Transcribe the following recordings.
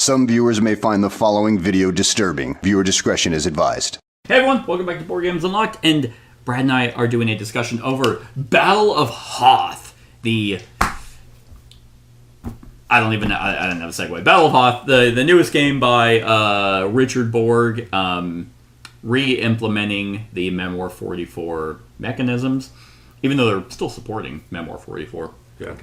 Some viewers may find the following video disturbing. Viewer discretion is advised. Hey everyone, welcome back to Board Games Unlocked, and Brad and I are doing a discussion over Battle of Hoth, I don't know the segue. Battle of Hoth, the newest game by Richard Borg, re-implementing the Memoir 44 mechanisms, even though they're still supporting Memoir 44. Yeah. I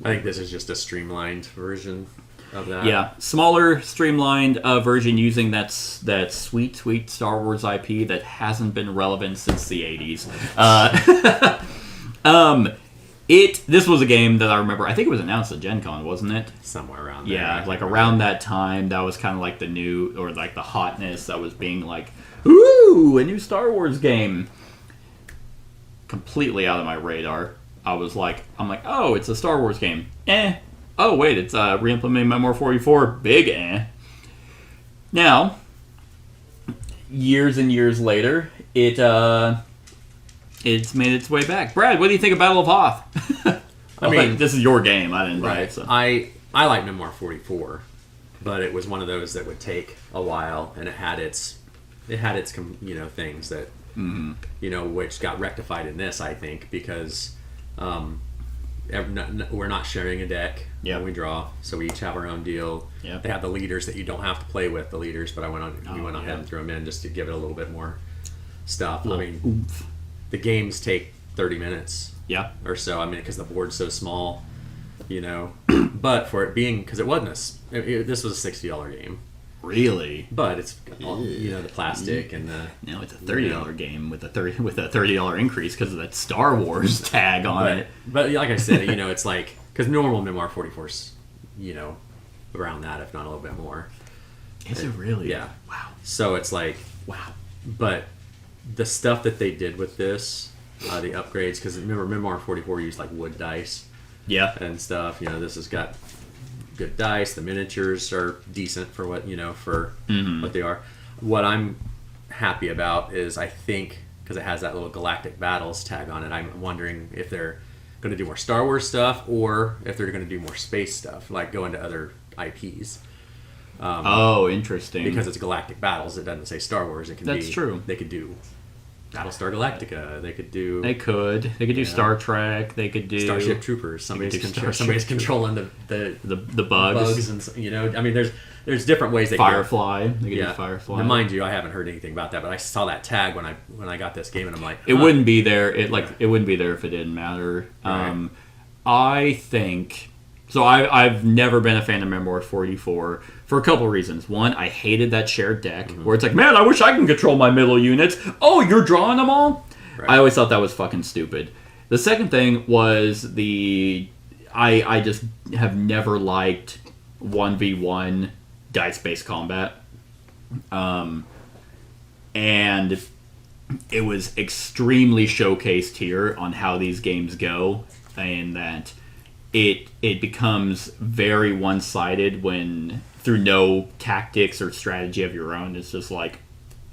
think this is just a streamlined version of that. Yeah, smaller, streamlined version using that sweet Star Wars IP that hasn't been relevant since the 80s. This was a game that I remember, I think it was announced at Gen Con, wasn't it? Somewhere around there. Yeah, like around that time, that was kind of like the new, or like the hotness that was being like, ooh, a new Star Wars game. Completely out of my radar. I'm like, oh, it's a Star Wars game. Oh, wait, it's re-implementing Memoir 44. Big Now, years and years later, it's made its way back. Brad, what do you think of Battle of Hoth? I mean, this is your game. I didn't write it. So. I like Memoir 44, but it was one of those that would take a while, and it had its things that which got rectified in this, I think, because we're not sharing a deck when we draw, so we each have our own deal. Yep. They have the leaders that you don't have to play with the leaders, but we went ahead and threw them in just to give it a little bit more stuff. I mean, oomph. The games take 30 minutes. Yeah. Or so. I mean, because the board's so small, But for it being, because it wasn't this was a $60 game. Really? But it's all, the plastic and the. No, it's a $30 game with a $30 increase because of that Star Wars tag on it. But like I said, it's like, because normal Memoir 44's, around that, if not a little bit more. Is it really? Yeah. Wow. So it's like, wow. But the stuff that they did with this, the upgrades, because remember, Memoir 44 used like wood dice. Yeah. And stuff. This has got good dice. The miniatures are decent for what what they are. What I'm happy about is, I think, because it has that little Galactic Battles tag on it, I'm wondering if they're going to do more Star Wars stuff or if they're going to do more space stuff, like go into other IPs. Interesting. Because it's Galactic Battles, it doesn't say Star Wars. That's true. They could do Battlestar Galactica. They could do do Star Trek. They could do Starship Troopers. Somebody's controlling the bugs. And I mean, there's different ways they Firefly. They could do Firefly. And mind you, I haven't heard anything about that, but I saw that tag when I got this game, and I'm like, it wouldn't be there. It wouldn't be there if it didn't matter. Right. I think so. I've never been a fan of Memoir 44 for a couple reasons. One, I hated that shared deck where it's like, man, I wish I can control my middle units. Oh, you're drawing them all? Right. I always thought that was fucking stupid. The second thing was I just have never liked 1v1 dice-based combat. And it was extremely showcased here on how these games go, and that it becomes very one-sided when, through no tactics or strategy of your own, it's just like,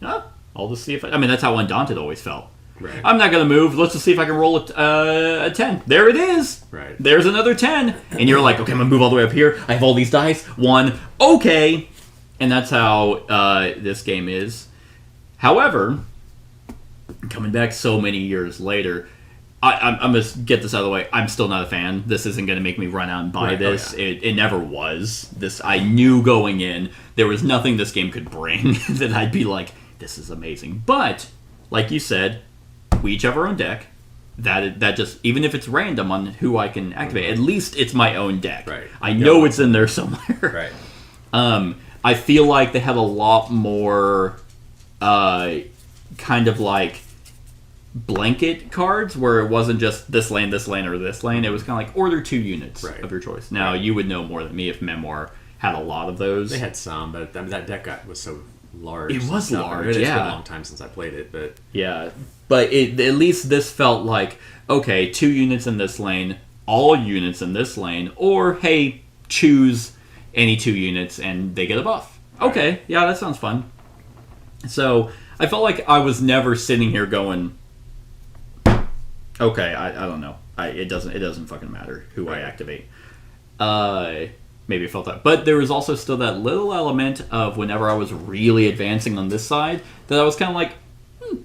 I'll just see if I mean, that's how Undaunted always felt. Right. I'm not going to move. Let's just see if I can roll a 10. There it is. Right. There's another 10. And you're like, okay, I'm going to move all the way up here. I have all these dice. 1. Okay. And that's how this game is. However, coming back so many years later, I'm going to get this out of the way. I'm still not a fan. This isn't going to make me run out and buy this. Oh, yeah. It never was. I knew going in, there was nothing this game could bring that I'd be like, this is amazing. But, like you said, we each have our own deck. That just, even if it's random on who I can activate, at least it's my own deck. Right. I know it's in there somewhere. Right. I feel like they had a lot more kind of like blanket cards where it wasn't just this lane, or this lane. It was kind of like order 2 units of your choice. Now, you would know more than me if Memoir had a lot of those. They had some, but that deck was so large. It was large, It's been a long time since I played it, but... Yeah, but at least this felt like, okay, 2 units in this lane, all units in this lane, or, hey, choose any 2 units and they get a buff. Okay, yeah, that sounds fun. So, I felt like I was never sitting here going, okay, I don't know. It doesn't fucking matter who I activate. maybe it felt that. But there was also still that little element of whenever I was really advancing on this side that I was kind of like,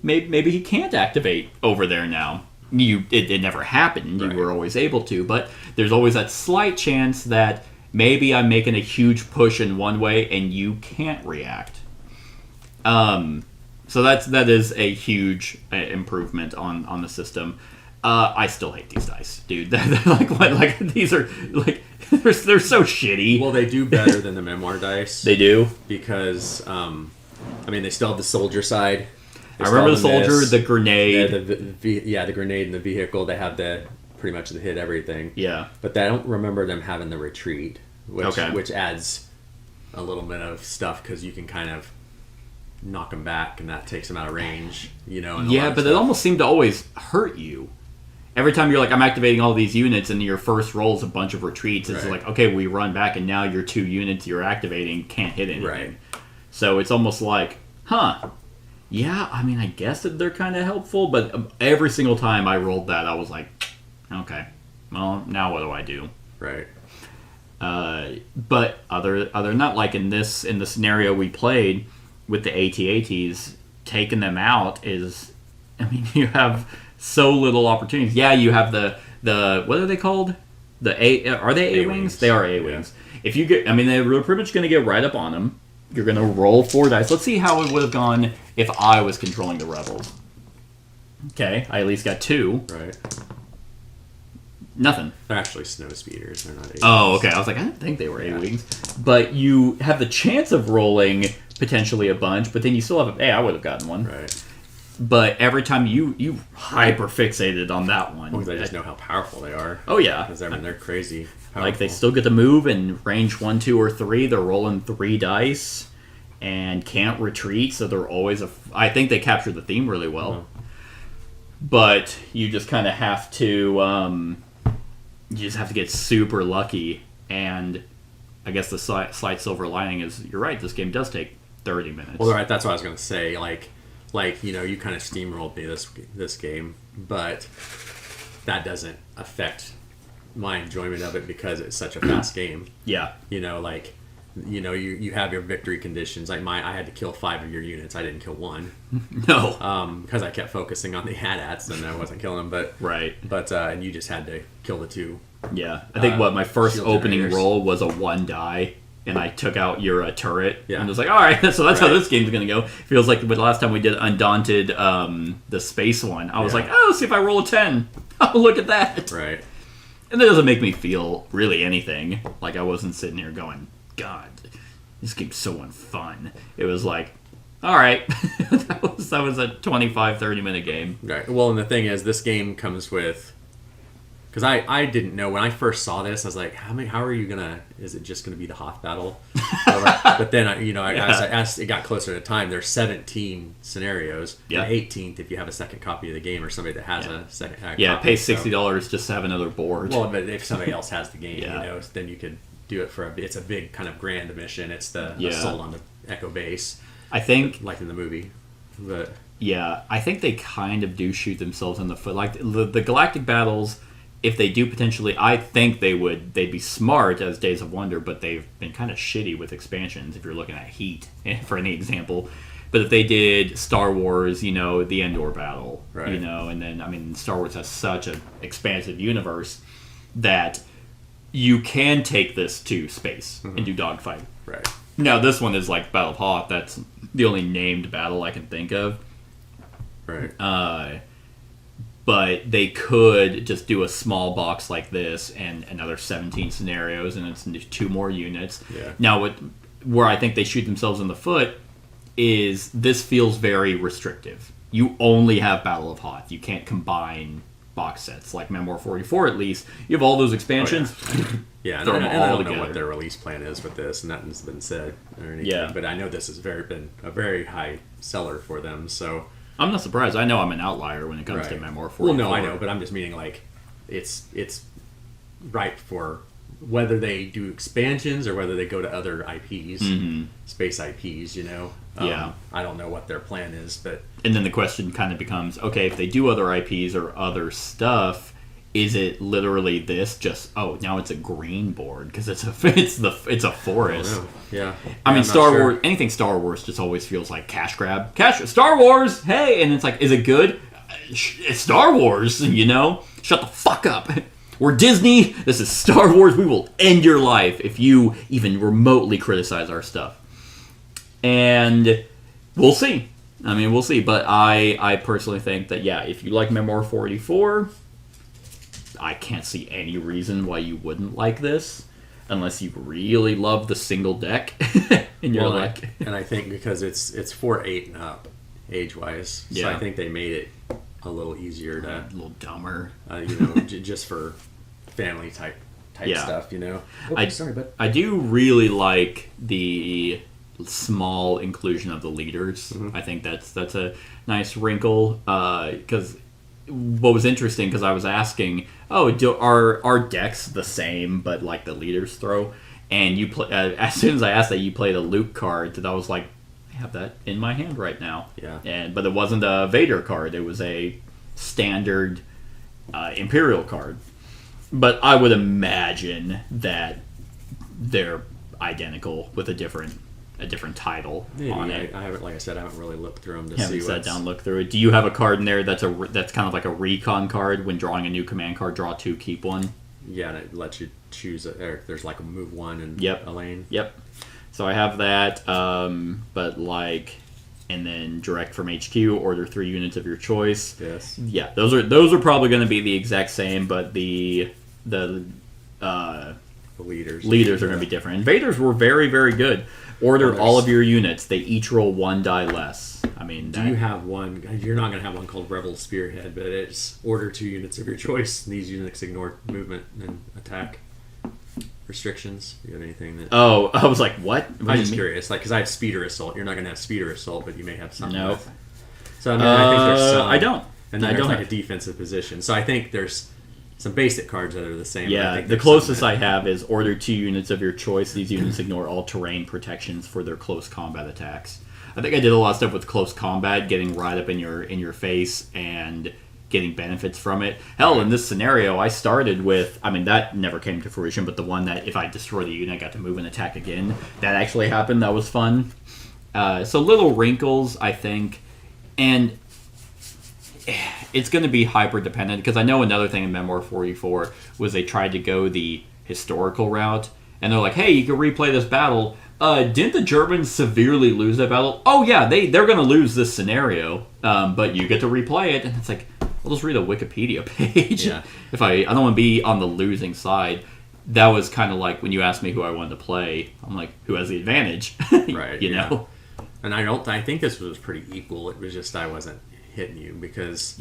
maybe he can't activate over there now. It never happened. You were always able to, but there's always that slight chance that maybe I'm making a huge push in one way and you can't react. So that is a huge improvement on the system. I still hate these dice, dude. Like these are like they're so shitty. Well, they do better than the memoir dice. They do, because they still have the soldier side. I remember the soldier, the grenade. The grenade and the vehicle. They have pretty much the hit everything. Yeah, but I don't remember them having the retreat, which adds a little bit of stuff because you can kind of knock them back and that takes them out of range. And but it almost seemed to always hurt you. Every time you're like, I'm activating all these units, and your first roll is a bunch of retreats. It's like, okay, we run back, and now your 2 units you're activating can't hit anything. Right. So it's almost like, yeah, I guess that they're kind of helpful, but every single time I rolled that, I was like, okay, well, now what do I do? Right. But other than that, like in the scenario we played with the AT-ATs, taking them out is, you have so little opportunities. Yeah, you have the what are they called? Are they A-wings? They are A-wings. Yeah. If you get, they're pretty much going to get right up on them. You're going to roll 4 dice. Let's see how it would have gone if I was controlling the rebels. Okay, I at least got 2. Right. Nothing. They're actually snow speeders. They're not A-wings. Oh, okay. I was like, I didn't think they were A-wings. But you have the chance of rolling potentially a bunch, but then you still have I would have gotten one. Right. But every time you hyper fixated on that one. Because I just know how powerful they are. Oh, yeah. Because they're crazy powerful. Like, they still get to move in range 1, 2, or 3. They're rolling 3 dice and can't retreat, so they're always I think they capture the theme really well. Mm-hmm. But you just kind of have to get super lucky, and I guess the slight silver lining is, you're right, this game does take 30 minutes. Well, right, that's what I was going to say. You kind of steamrolled me this game, but that doesn't affect my enjoyment of it because it's such a fast game. Yeah. You have your victory conditions. Like I had to kill 5 of your units. I didn't kill 1. No. Because I kept focusing on the AT-ATs and I wasn't killing them. But right. But and you just had to kill the 2. Yeah. I think my first opening roll was a 1 die. And I took out your turret, and was like, all right, so that's how this game's going to go. Feels like the last time we did Undaunted, the space one, I was like, let's see if I roll a 10. Oh, look at that. Right. And that doesn't make me feel really anything. Like, I wasn't sitting here going, God, this game's so unfun. It was like, all right, that was a 25, 30-minute game. Right. Well, and the thing is, this game comes with... Because I didn't know when I first saw this, I was like, how are you gonna? Is it just gonna be the Hoth battle? But then as it got closer to time, there's 17 scenarios. Yeah. And 18th if you have a second copy of the game or somebody that has a second. Pay $60 just to have another board. Well, but if somebody else has the game, then you could do it for it's a big kind of grand mission. It's the assault on the Echo base. I think, like in the movie, but yeah, I think they kind of do shoot themselves in the foot. Like the Galactic battles. If they do potentially, I think they'd be smart as Days of Wonder, but they've been kind of shitty with expansions, if you're looking at Heat, for any example. But if they did Star Wars, the Endor battle, right. And then, Star Wars has such an expansive universe that you can take this to space and do dogfight. Right. Now, this one is like Battle of Hoth. That's the only named battle I can think of. Right. But they could just do a small box like this and another 17 scenarios, and it's 2 more units. Yeah. Now, where I think they shoot themselves in the foot is this feels very restrictive. You only have Battle of Hoth. You can't combine box sets. Like Memoir 44, at least. You have all those expansions. Oh, yeah. Throw them all I don't together. know what their release plan is with this. Nothing's been said or anything. Yeah. But I know this has been a very high seller for them, so... I'm not surprised. I know I'm an outlier when it comes to Memoir 44. Well, no, I know, but I'm just meaning it's ripe for whether they do expansions or whether they go to other IPs, space IPs. Yeah. I don't know what their plan is, but and then the question kind of becomes, okay, if they do other IPs or other stuff, is it literally this? Just now it's a green board because it's a forest. Yeah. I mean, I'm not Star sure. Wars. Anything Star Wars just always feels like cash grab. Star Wars. Hey, and it's like, is it good? It's Star Wars. Shut the fuck up. We're Disney. This is Star Wars. We will end your life if you even remotely criticize our stuff. And we'll see. I mean, we'll see. But I personally think that, if you like Memoir 484, I can't see any reason why you wouldn't like this. Unless you really love the single deck. And you're and I think because it's for 8 and up, age-wise. So I think they made it a little easier to... a little dumber. Just for family type stuff, sorry, but I do really like the small inclusion of the leaders. I think that's a nice wrinkle. Because what was interesting, because I was asking, are decks the same, but like the leaders throw? And you play, as soon as I asked that, you played a Luke card, that I was like, I have that in my hand right now. Yeah. But it wasn't a Vader card. It was a standard Imperial card. But I would imagine that they're identical with a different title on it. I haven't, like I said, I haven't really looked through them to Haven't see sat down, looked through it. Do you have a card in there that's kind of like a recon card? When drawing a new command card, draw 2, keep 1. Yeah, and it lets you choose. There's like a move 1 and a lane. Yep. So I have that, but and then direct from HQ, order 3 units of your choice. Yes. Yeah, those are probably going to be the exact same, but the leaders are going to be different. Invaders were very, very good. Order all of your units. They each roll 1 die less. I mean, do you have one? You're not going to have one called Rebel Spearhead, but it's order 2 units of your choice. These units ignore movement and attack restrictions. Do you have anything that? Oh, I was like, what? I'm just curious, because I have Speeder Assault. You're not going to have Speeder Assault, but you may have something. No. With. So I mean, I think there's some. I don't. And then there's like a defensive position. So I think there's some basic cards that are the same. Yeah, I think the closest I have is order 2 units of your choice. These units ignore all terrain protections for their close combat attacks. I think I did a lot of stuff with close combat, getting right up in your face and getting benefits from it. Hell, in this scenario, I started with, I mean, that never came to fruition, but the one that if I destroy the unit, I got to move and attack again. That actually happened. That was fun. So little wrinkles, I think. And it's going to be hyper dependent, because I know another thing in Memoir 44 was they tried to go the historical route, and they're like, hey, you can replay this battle. Didn't the Germans severely lose that battle? Oh yeah, they're going to lose this scenario, but you get to replay it. And it's like, I'll just read a Wikipedia page. Yeah. If I don't want to be on the losing side. That was kind of like when you asked me who I wanted to play, I'm like, who has the advantage? Right. you know? And I think this was pretty equal. It was just I wasn't hitting you because,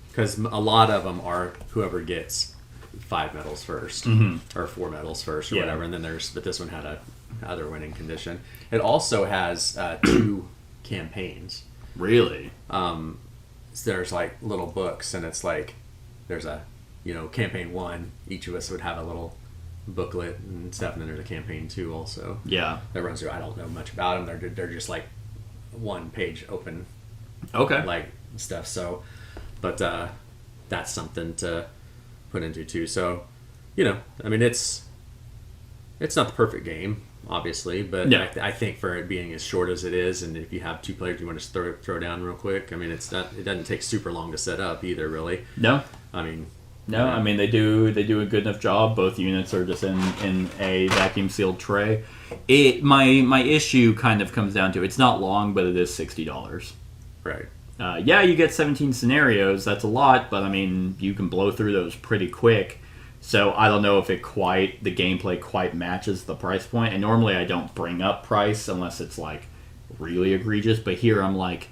because a lot of them are whoever gets 5 medals first or 4 medals first or whatever. And then but this one had a other winning condition. It also has 2 campaigns. Really? So there's like little books, and it's like there's a campaign 1. Each of us would have a little booklet and stuff, and then there's a campaign 2 also. Yeah. That runs through. I don't know much about them. They're just like 1 page open. Okay. Like stuff. So, but that's something to put into too. So, I mean, it's not the perfect game, obviously, but I think for it being as short as it is, and if you have 2 players you want to throw down real quick, I mean, it doesn't take super long to set up either, really. No. I mean. No, I mean they do a good enough job. Both units are just in a vacuum sealed tray. My issue kind of comes down to it's not long, but it is $60. Right. You get 17 scenarios. That's a lot, but I mean you can blow through those pretty quick. So I don't know if the gameplay quite matches the price point. And normally I don't bring up price unless it's like really egregious. But here I'm like,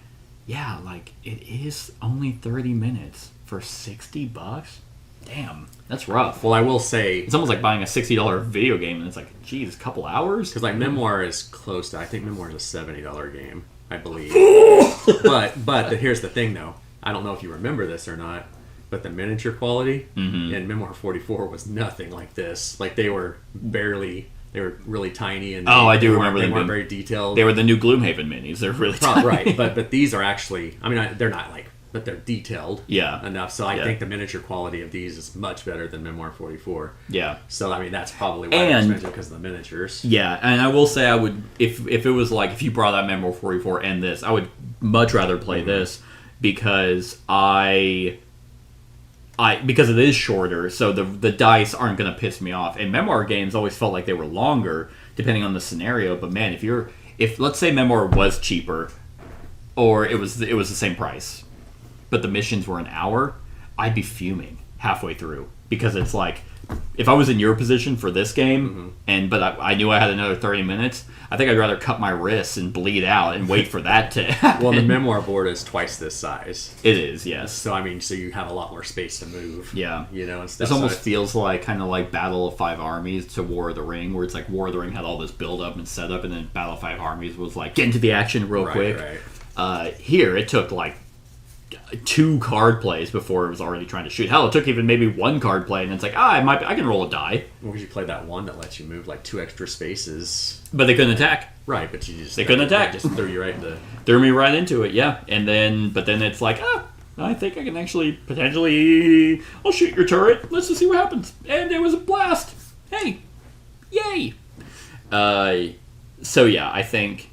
it is only 30 minutes for $60. Damn, that's rough. Well, I will say it's almost like buying a $60 video game, and it's like, geez, a couple hours. Because like Memoir is close to, I think Memoir is a $70 game, I believe. but here's the thing, though. I don't know if you remember this or not, but the miniature quality in Memoir 44 was nothing like this. Like they were really tiny, and I do remember them. They weren't very detailed. They were the new Gloomhaven minis. They're really tiny. Right, but these are actually, I mean, they're not like but they're detailed Yeah. enough. So I Yeah. think the miniature quality of these is much better than Memoir 44. Yeah. So I mean, that's probably why And- it's expensive, because of the miniatures. Yeah, and I will say I would, if it was like, if you brought out Memoir 44 and this, I would much rather play this because because it is shorter, so the dice aren't going to piss me off. And Memoir games always felt like they were longer, depending on the scenario. But man, if let's say Memoir was cheaper, or it was the same price, but the missions were an hour, I'd be fuming halfway through, because it's like, if I was in your position for this game, but I knew I had another 30 minutes, I think I'd rather cut my wrists and bleed out and wait for that to happen. Well, the Memoir board is twice this size. It is, yes. So I mean, so you have a lot more space to move. Yeah. You know, and stuff. This almost So feels like kind of like Battle of Five Armies to War of the Ring, where it's like War of the Ring had all this build up and setup, and then Battle of Five Armies was like, get into the action real quick. Right. Here, it took like 2 card plays before it was already trying to shoot. Hell, it took even maybe 1 card play, and it's like, I can roll a die. Well, you play that one that lets you move like 2 extra spaces. But they couldn't attack. Right, but you just... They couldn't attack. Just threw you right into... Threw me right into it, yeah. But then it's like, I think I can actually potentially... I'll shoot your turret. Let's just see what happens. And it was a blast. Hey. Yay. So yeah, I think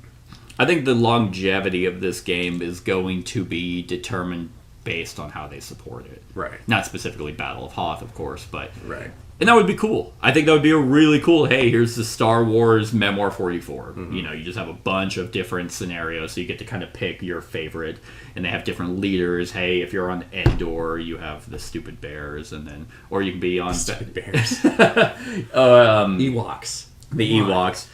the longevity of this game is going to be determined based on how they support it. Right. Not specifically Battle of Hoth, of course, but... Right. And that would be cool. I think that would be a really cool, hey, here's the Star Wars Memoir 44. You know, you just have a bunch of different scenarios, so you get to kind of pick your favorite. And they have different leaders. Hey, if you're on Endor, you have the stupid bears, and then... Or you can be on... Stupid bears. Ewoks. The Ewoks.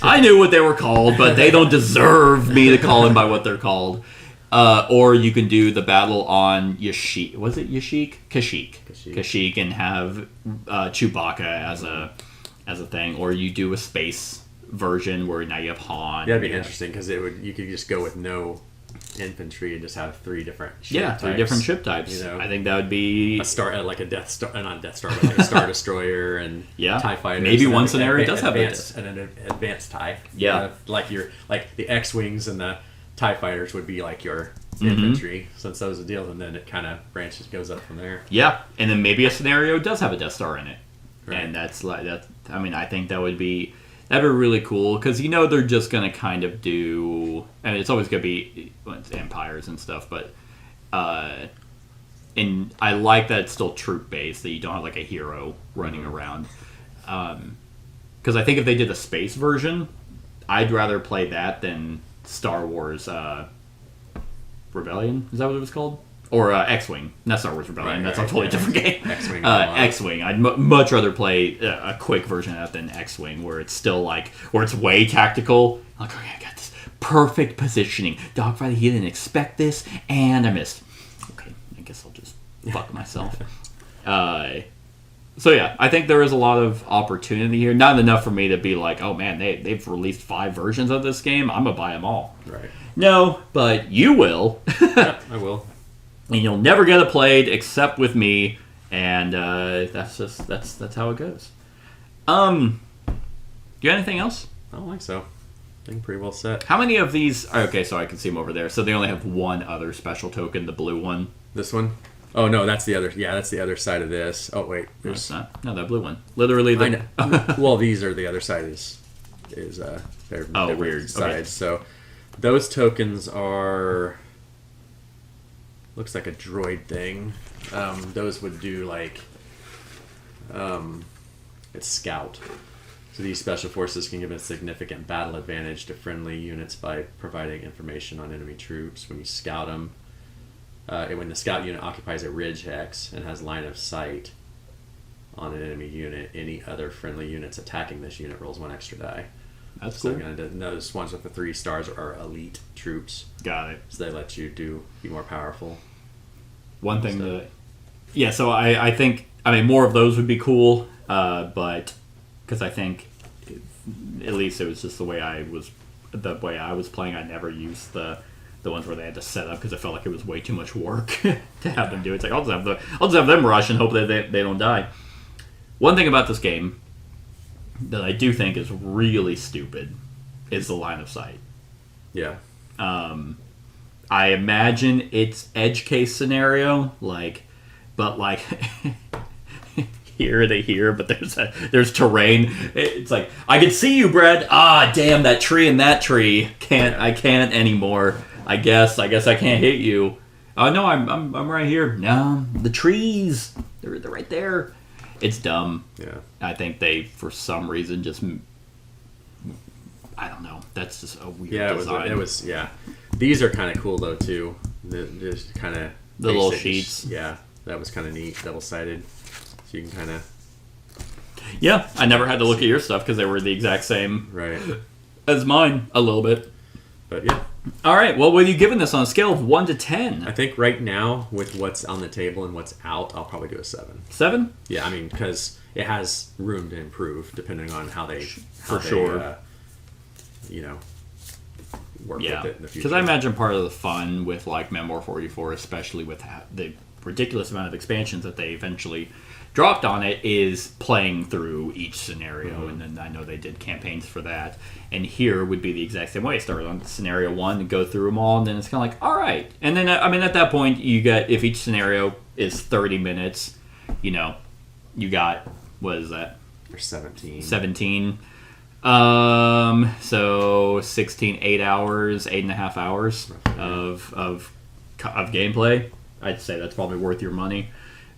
I knew what they were called, but they don't deserve me to call them by what they're called. Or you can do the battle on Kashyyyk. Was it Kashyyyk? Kashyyyk, and have Chewbacca as a thing. Or you do a space version where now you have Han. That'd be interesting, because you could just go with no infantry and just have 3 different ship types. 3 different ship types. You know? I think that would be... A star, like a Death Star, not a Death Star, but like a Star Destroyer and Yeah. TIE Fighters. Maybe and one an scenario does have an advanced TIE. Yeah. Like the X-Wings and the TIE Fighters would be like your infantry, since those are the deal, and then it kind of goes up from there. Yeah, and then maybe a scenario does have a Death Star in it. Right. And that's like that. I mean, I think that'd be really cool, because they're just gonna kind of do. I mean, it's always gonna be it's empires and stuff, but and I like that it's still troop based, that you don't have like a hero running around. Because I think if they did a space version, I'd rather play that than Star Wars Rebellion. Is that what it was called? Or X-Wing. Not Star Wars Rebellion. That's a totally different game. X-Wing. X-Wing. I'd much rather play a quick version of that than X-Wing, where it's still like, where it's way tactical. Like, okay, I got this perfect positioning. Dogfight, he didn't expect this, and I missed. Okay, I guess I'll just fuck myself. So yeah, I think there is a lot of opportunity here. Not enough for me to be like, oh man, they've released 5 versions of this game. I'm gonna buy them all. Right. No, but you will. Yeah, I will. And you'll never get it played except with me, and that's how it goes. You got anything else? I don't think so. I think pretty well set. How many of these? Okay, so I can see them over there. So they only have one other special token, the blue one. This one? Oh no, that's the other. Yeah, that's the other side of this. Oh wait, No, it's not. No, that blue one. Literally the. I know. Well, these are the other side is they're different weird. sides. Okay. So those tokens are looks like a droid thing. Those would do like it's scout. So these special forces can give a significant battle advantage to friendly units by providing information on enemy troops. When you scout them, when the scout unit occupies a ridge hex and has line of sight on an enemy unit, any other friendly units attacking this unit rolls 1 extra die. That's So cool. those ones with the 3 stars are elite troops. Got it. So they let you be more powerful. One thing that. Yeah, so I think more of those would be cool, but because I think at least it was just the way I was playing. I never used the ones where they had to set up, because I felt like it was way too much work to have them do it. It's like I'll just have them rush and hope that they don't die. One thing about this game that I do think is really stupid is the line of sight. Yeah. I imagine it's edge case scenario, but here, but there's terrain. It's like, I can see you, Brad. Ah, damn, that tree and that tree. I can't anymore. I guess I can't hit you. Oh no, I'm right here. No, the trees. They're right there. It's dumb. Yeah. I think they, for some reason, just, I don't know. That's just a weird design. It was. Yeah. These are kind of cool though too. Just kind of the little sheets. Yeah, that was kind of neat. Double sided, so you can kind of. Yeah, I never had to look at your stuff because they were the exact same Right. as mine, a little bit. But yeah. All right. Well, what are you giving this on a scale of 1 to 10? I think right now, with what's on the table and what's out, I'll probably do a 7. 7? Yeah, I mean, because it has room to improve depending on how they, sure. Work Yeah, with it in the future. because I imagine part of the fun with like Memoir 44, especially with the ridiculous amount of expansions that they eventually dropped on it, is playing through each scenario. And then I know they did campaigns for that. And here would be the exact same way. Start on scenario 1 and go through them all, and then it's kind of like, all right. And then, I mean, at that point, you get, if each scenario is 30 minutes, you got, what is that? Or 17. 17. So 16, 8 hours, 8.5 hours of gameplay. I'd say that's probably worth your money.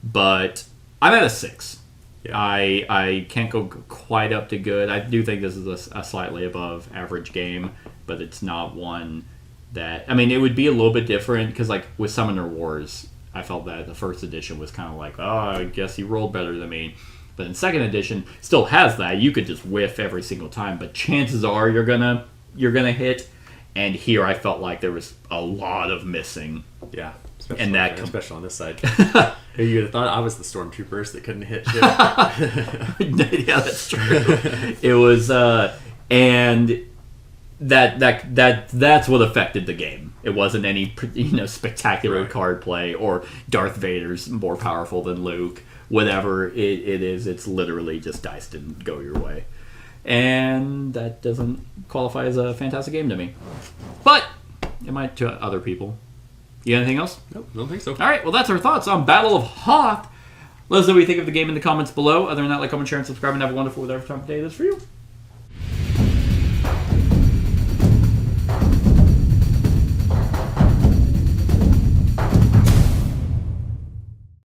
But I'm at a 6. Yeah. I can't go quite up to good. I do think this is a slightly above average game, but it's not one that, I mean, it would be a little bit different because, like, with Summoner Wars, I felt that the first edition was kind of like, oh, I guess he rolled better than me. But in second edition, still has that. You could just whiff every single time, but chances are you're gonna hit. And here, I felt like there was a lot of missing. Yeah, especially on this side. You'd have thought I was the stormtroopers that couldn't hit shit. Yeah, that's true. It was, and that's what affected the game. It wasn't any spectacular card play or Darth Vader's more powerful than Luke. Whatever it is, it's literally just dice didn't go your way. And that doesn't qualify as a fantastic game to me. But it might to other people. You got anything else? Nope, don't think so. All right, well, that's our thoughts on Battle of Hoth. Let us know what you think of the game in the comments below. Other than that, like, comment, share, and subscribe, and have a wonderful whatever time of day it is for you.